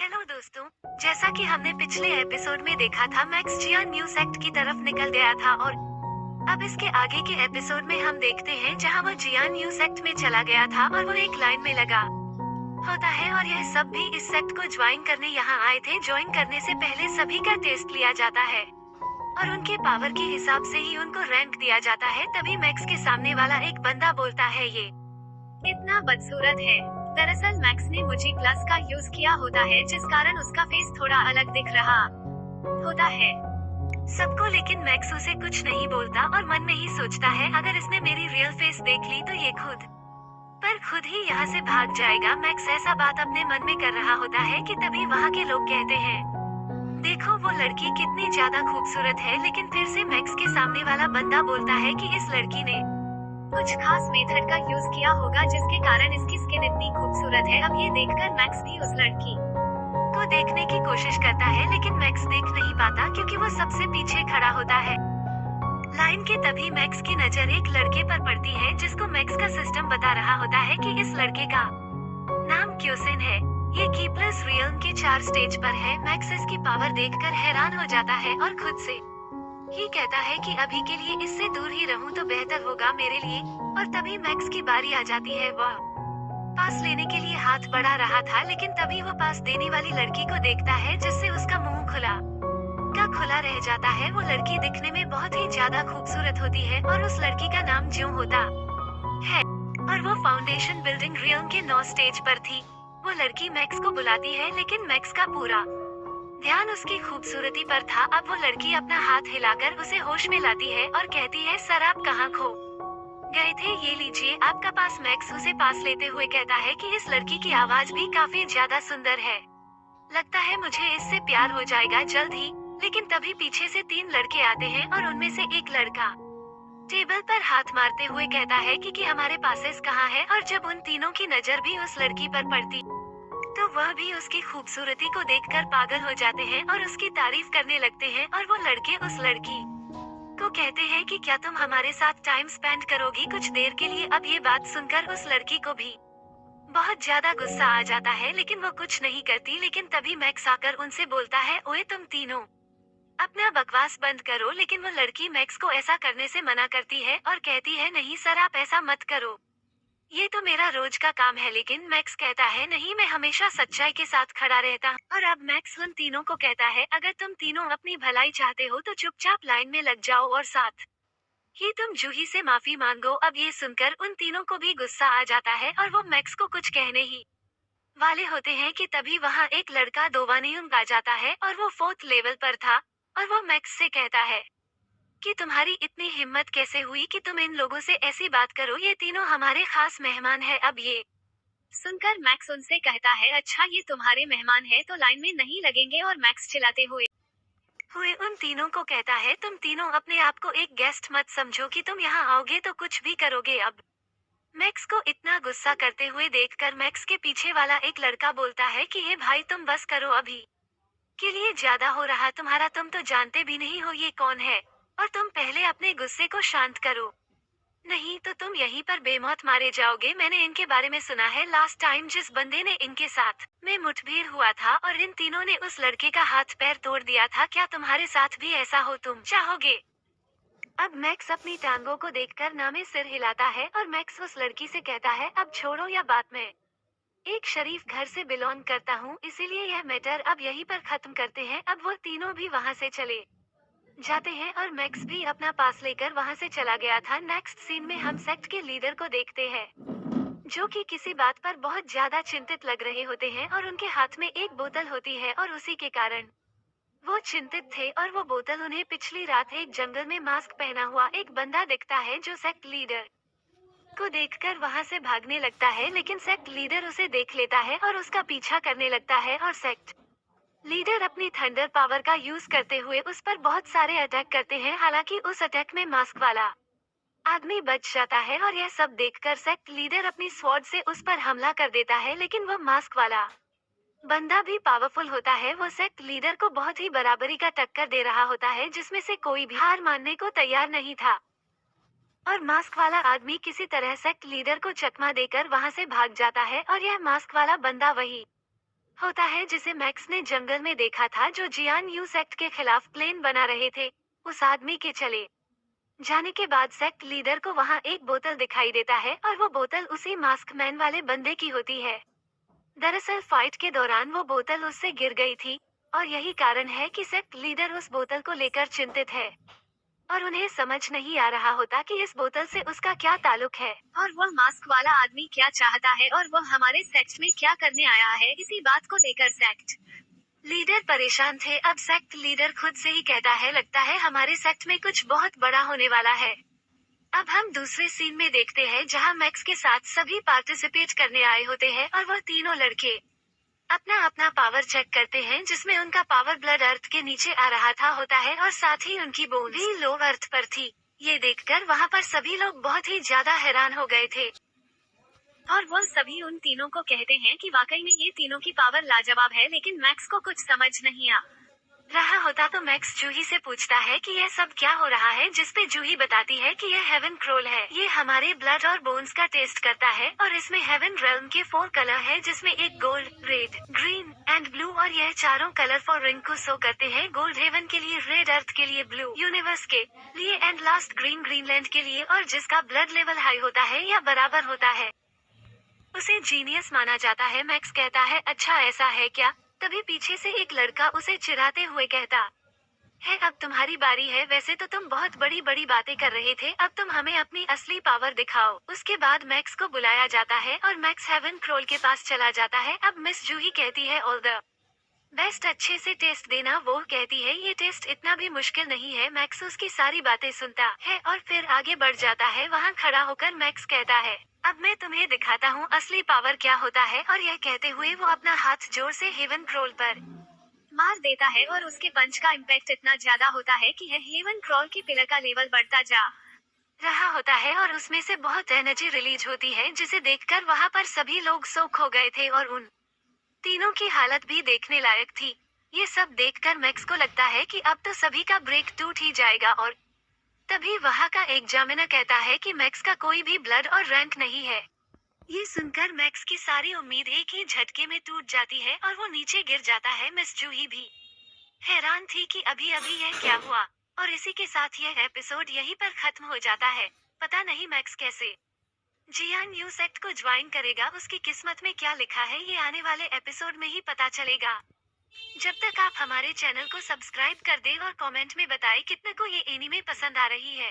Hello दोस्तों। जैसा कि हमने पिछले एपिसोड में देखा था, मैक्स जियान न्यू सेक्ट की तरफ निकल गया था और अब इसके आगे के एपिसोड में हम देखते हैं जहां वो जियान न्यू सेक्ट में चला गया था और वो एक लाइन में लगा होता है और यह सब भी इस सेक्ट को ज्वाइन करने यहाँ आए थे। ज्वाइन करने से पहले सभी का टेस्ट लिया जाता है और उनके पावर के हिसाब से ही उनको रैंक दिया जाता है। तभी मैक्स के सामने वाला एक बंदा बोलता है, ये इतना बदसूरत है। दरअसल मैक्स ने मुझे ग्लास का यूज किया होता है, जिस कारण उसका फेस थोड़ा अलग दिख रहा होता है सबको। लेकिन मैक्स उसे कुछ नहीं बोलता और मन में ही सोचता है, अगर इसने मेरी रियल फेस देख ली तो ये खुद ही यहाँ से भाग जाएगा। मैक्स ऐसा बात अपने मन में कर रहा होता है कि तभी वहाँ के लोग कहते हैं, देखो वो लड़की कितनी ज्यादा खूबसूरत है। लेकिन फिर से मैक्स के सामने वाला बंदा बोलता है कि इस लड़की ने कुछ खास मेथड का यूज किया होगा, जिसके कारण इसकी स्किन इतनी खूबसूरत है। अब ये देखकर मैक्स भी उस लड़की को देखने की कोशिश करता है, लेकिन मैक्स देख नहीं पाता क्योंकि वो सबसे पीछे खड़ा होता है लाइन के। तभी मैक्स की नजर एक लड़के पर पड़ती है, जिसको मैक्स का सिस्टम बता रहा होता है कि इस लड़के का नाम क्यूसिन है। ये कीपलेस रियल्म के 4 स्टेज पर है। मैक्स इसकी पावर देखकर हैरान हो जाता है और खुद से ही कहता है कि अभी के लिए इससे दूर ही रहूं तो बेहतर होगा मेरे लिए। और तभी मैक्स की बारी आ जाती है। वह पास लेने के लिए हाथ बढ़ा रहा था, लेकिन तभी वो पास देने वाली लड़की को देखता है, जिससे उसका मुंह खुला रह जाता है। वो लड़की दिखने में बहुत ही ज्यादा खूबसूरत होती है और उस लड़की का नाम ज्यों होता है और वो फाउंडेशन बिल्डिंग रियल्म के 9 स्टेज पर थी। वो लड़की मैक्स को बुलाती है, लेकिन मैक्स का पूरा ध्यान उसकी खूबसूरती पर था। अब वो लड़की अपना हाथ हिलाकर उसे होश में लाती है और कहती है, सर आप कहाँ खो गए थे, ये लीजिए आपका पास। मैक्स उसे पास लेते हुए कहता है कि इस लड़की की आवाज भी काफी ज्यादा सुंदर है, लगता है मुझे इससे प्यार हो जाएगा जल्द ही। लेकिन तभी पीछे से 3 लड़के आते हैं और उनमें से एक लड़का टेबल पर हाथ मारते हुए कहता है कि हमारे पासेस कहाँ है। और जब उन तीनों की नजर भी उस लड़की पर पड़ती तो वह भी उसकी खूबसूरती को देखकर पागल हो जाते हैं और उसकी तारीफ करने लगते हैं। और वो लड़के उस लड़की को कहते हैं कि क्या तुम हमारे साथ टाइम स्पेंड करोगी कुछ देर के लिए। अब ये बात सुनकर उस लड़की को भी बहुत ज्यादा गुस्सा आ जाता है, लेकिन वो कुछ नहीं करती। लेकिन तभी मैक्स आकर उनसे बोलता है, ओए तुम तीनों अपना बकवास बंद करो। लेकिन वो लड़की मैक्स को ऐसा करने से मना करती है और कहती है, नहीं सर आप ऐसा मत करो, ये तो मेरा रोज का काम है। लेकिन मैक्स कहता है, नहीं मैं हमेशा सच्चाई के साथ खड़ा रहता हूँ। और अब मैक्स उन तीनों को कहता है, अगर तुम तीनों अपनी भलाई चाहते हो तो चुपचाप लाइन में लग जाओ और साथ ही तुम जूही से माफी मांगो। अब ये सुनकर उन तीनों को भी गुस्सा आ जाता है और वो मैक्स को कुछ कहने ही वाले होते हैं कि तभी वहाँ एक लड़का दोवानियम आ जाता है और वो 4th लेवल पर था। और वो मैक्स से कहता है कि तुम्हारी इतनी हिम्मत कैसे हुई कि तुम इन लोगों से ऐसी बात करो, ये तीनों हमारे खास मेहमान है। अब ये सुनकर मैक्स उनसे कहता है, अच्छा ये तुम्हारे मेहमान है तो लाइन में नहीं लगेंगे। और मैक्स चिल्लाते हुए उन तीनों को कहता है, तुम तीनों अपने आप को एक गेस्ट मत समझो कि तुम यहाँ आओगे तो कुछ भी करोगे। अब मैक्स को इतना गुस्सा करते हुए देखकर मैक्स के पीछे वाला एक लड़का बोलता है कि हे भाई तुम बस करो, अभी के लिए ज्यादा हो रहा तुम्हारा, तुम तो जानते भी नहीं हो ये कौन है। और तुम पहले अपने गुस्से को शांत करो, नहीं तो तुम यहीं पर बेमौत मारे जाओगे। मैंने इनके बारे में सुना है, लास्ट टाइम जिस बंदे ने इनके साथ में मुठभेड़ हुआ था और इन तीनों ने उस लड़के का हाथ पैर तोड़ दिया था। क्या तुम्हारे साथ भी ऐसा हो, तुम चाहोगे। अब मैक्स अपनी टांगों को देखकर ना में सिर हिलाता है और मैक्स उस लड़की से कहता है, अब छोड़ो या बात में एक शरीफ घर से बिलोंग करता हूँ, इसीलिए यह मैटर अब यहीं पर खत्म करते हैं। अब वो तीनों भी वहाँ से चले जाते हैं और मैक्स भी अपना पास लेकर वहाँ से चला गया था। नेक्स्ट सीन में हम सेक्ट के लीडर को देखते हैं, जो कि किसी बात पर बहुत ज्यादा चिंतित लग रहे होते हैं और उनके हाथ में एक बोतल होती है और उसी के कारण वो चिंतित थे। और वो बोतल उन्हें पिछली रात एक जंगल में मास्क पहना हुआ एक बंदा दिखता है, जो सेक्ट लीडर को देखकर वहां से भागने लगता है। लेकिन सेक्ट लीडर उसे देख लेता है और उसका पीछा करने लगता है और सेक्ट लीडर अपनी थंडर पावर का यूज करते हुए उस पर बहुत सारे अटैक करते हैं। हालांकि उस अटैक में मास्क वाला आदमी बच जाता है और यह सब देखकर सेक्ट लीडर अपनी स्वॉर्ड से उस पर हमला कर देता है। लेकिन वो मास्क वाला बंदा भी पावरफुल होता है। वो सेक्ट लीडर को बहुत ही बराबरी का टक्कर दे रहा होता है, जिसमें से कोई भी हार मानने को तैयार नहीं था। और मास्क वाला आदमी किसी तरह सेक्ट लीडर को चकमा देकर वहां से भाग जाता है और यह मास्क वाला बंदा वही होता है जिसे मैक्स ने जंगल में देखा था, जो जियान यू सेक्ट के खिलाफ प्लेन बना रहे थे। उस आदमी के चले जाने के बाद सेक्ट लीडर को वहां एक बोतल दिखाई देता है और वो बोतल उसी मास्क मैन वाले बंदे की होती है। दरअसल फाइट के दौरान वो बोतल उससे गिर गई थी और यही कारण है कि सेक्ट लीडर उस बोतल को लेकर चिंतित है और उन्हें समझ नहीं आ रहा होता कि इस बोतल से उसका क्या ताल्लुक है और वह मास्क वाला आदमी क्या चाहता है और वह हमारे सेक्ट में क्या करने आया है। इसी बात को लेकर सेक्ट लीडर परेशान थे। अब सेक्ट लीडर खुद से ही कहता है, लगता है हमारे सेक्ट में कुछ बहुत बड़ा होने वाला है। अब हम दूसरे सीन में देखते हैं जहां मैक्स के साथ सभी पार्टिसिपेट करने आए होते हैं और वह तीनों लड़के अपना अपना पावर चेक करते हैं, जिसमें उनका पावर ब्लड अर्थ के नीचे आ रहा था होता है और साथ ही उनकी बोन भी लो अर्थ पर थी। ये देखकर वहां पर सभी लोग बहुत ही ज्यादा हैरान हो गए थे और वह सभी उन तीनों को कहते हैं कि वाकई में ये तीनों की पावर लाजवाब है, लेकिन मैक्स को कुछ समझ नहीं आ रहा होता। तो मैक्स जूही से पूछता है कि यह सब क्या हो रहा है, जिसपे जूही बताती है कि यह हेवन क्रोल है। ये हमारे ब्लड और बोन्स का टेस्ट करता है और इसमें हेवन रेल्म के 4 कलर है, जिसमें एक gold, red, green and blue, और यह चारों कलर फॉर रिंग को शो करते हैं। गोल्ड हेवन के लिए, रेड अर्थ के लिए, ब्लू यूनिवर्स के लिए एंड लास्ट ग्रीन ग्रीनलैंड के लिए। और जिसका ब्लड लेवल हाई होता है या बराबर होता है उसे जीनियस माना जाता है। मैक्स कहता है, अच्छा ऐसा है क्या? तभी पीछे से एक लड़का उसे चिढ़ाते हुए कहता है, अब तुम्हारी बारी है। वैसे तो तुम बहुत बड़ी बड़ी बातें कर रहे थे, अब तुम हमें अपनी असली पावर दिखाओ। उसके बाद मैक्स को बुलाया जाता है और मैक्स हेवन क्रोल के पास चला जाता है। अब मिस जूही कहती है, ऑल द बेस्ट, अच्छे से टेस्ट देना। वो कहती है, ये टेस्ट इतना भी मुश्किल नहीं है। मैक्स उसकी सारी बातें सुनता है और फिर आगे बढ़ जाता है। वहाँ खड़ा होकर मैक्स कहता है, अब मैं तुम्हें दिखाता हूँ असली पावर क्या होता है। और यह कहते हुए वो अपना हाथ जोर से हेवन क्रोल पर मार देता है और उसके पंच का इम्पैक्ट इतना ज्यादा होता है कि यह हेवन क्रोल की पिलर का लेवल बढ़ता जा रहा होता है और उसमें से बहुत एनर्जी रिलीज होती है, जिसे देखकर वहाँ पर सभी लोग शॉक हो गए थे और उन तीनों की हालत भी देखने लायक थी। ये सब देखकर मैक्स को लगता है कि अब तो सभी का ब्रेक टूट ही जाएगा और तभी वहाँ का एक एग्जामिनर कहता है कि मैक्स का कोई भी ब्लड और रैंक नहीं है। ये सुनकर मैक्स की सारी उम्मीद एक ही झटके में टूट जाती है और वो नीचे गिर जाता है। मिस जूही भी हैरान थी कि अभी अभी यह क्या हुआ और इसी के साथ यह एपिसोड यहीं पर खत्म हो जाता है। पता नहीं मैक्स कैसे जियान न्यू सेक्ट को ज्वाइन करेगा, उसकी किस्मत में क्या लिखा है ये आने वाले एपिसोड में ही पता चलेगा। जब तक आप हमारे चैनल को सब्सक्राइब कर दें और कमेंट में बताएं कितने को ये एनीमे पसंद आ रही है।